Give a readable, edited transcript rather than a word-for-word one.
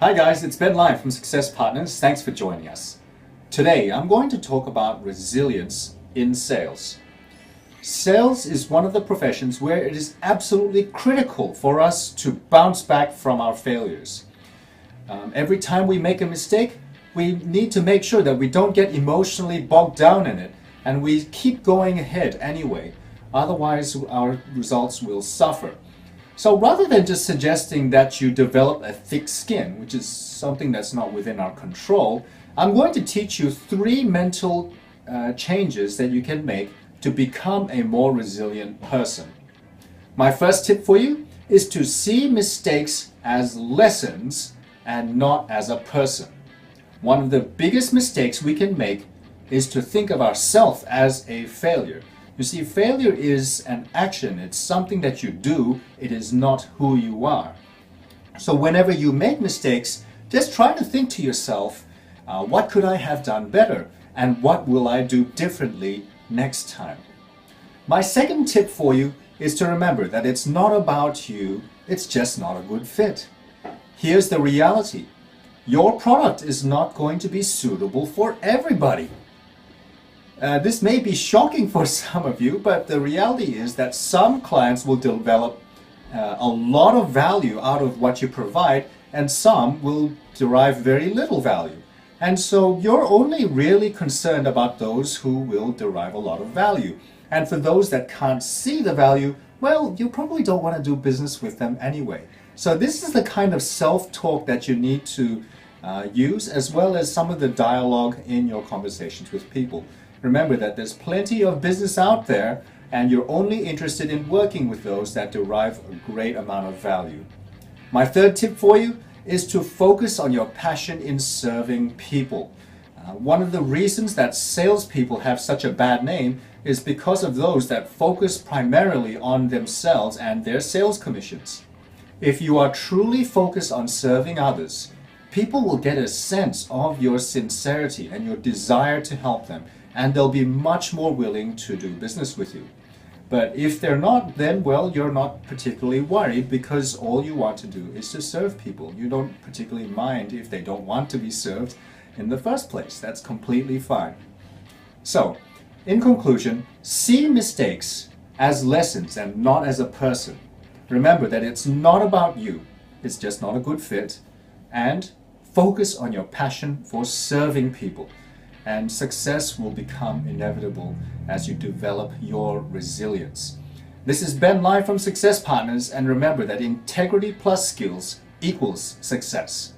Hi guys, it's Ben Lai from Success Partners. Thanks for joining us. Today I'm going to talk about resilience in sales. Sales is one of the professions where it is absolutely critical for us to bounce back from our failures. Every time we make a mistake, we need to make sure that we don't get emotionally bogged down in it and we keep going ahead anyway. Otherwise, our results will suffer. So rather than just suggesting that you develop a thick skin, which is something that's not within our control, I'm going to teach you 3 mental changes that you can make to become a more resilient person. My first tip for you is to see mistakes as lessons and not as a person. One of the biggest mistakes we can make is to think of ourselves as a failure. You see, failure is an action. It's something that you do. It is not who you are. So whenever you make mistakes, just try to think to yourself, what could I have done better? And what will I do differently next time? My second tip for you is to remember that it's not about you. It's just not a good fit. Here's the reality. Your product is not going to be suitable for everybody. This may be shocking for some of you, but the reality is that some clients will develop a lot of value out of what you provide, and some will derive very little value. And so you're only really concerned about those who will derive a lot of value. And for those that can't see the value, well, you probably don't want to do business with them anyway. So this is the kind of self-talk that you need to use, as well as some of the dialogue in your conversations with people. Remember that there's plenty of business out there, and you're only interested in working with those that derive a great amount of value. My third tip for you is to focus on your passion in serving people. One of the reasons that salespeople have such a bad name is because of those that focus primarily on themselves and their sales commissions. If you are truly focused on serving others, people will get a sense of your sincerity and your desire to help them, and they'll be much more willing to do business with you. But if they're not, then well, you're not particularly worried, because all you want to do is to serve people. You don't particularly mind if they don't want to be served in the first place. That's completely fine. So, in conclusion, see mistakes as lessons and not as a person. Remember that it's not about you. It's just not a good fit. And focus on your passion for serving people. And success will become inevitable as you develop your resilience. This is Ben Lai from Success Partners, and remember that integrity plus skills equals success.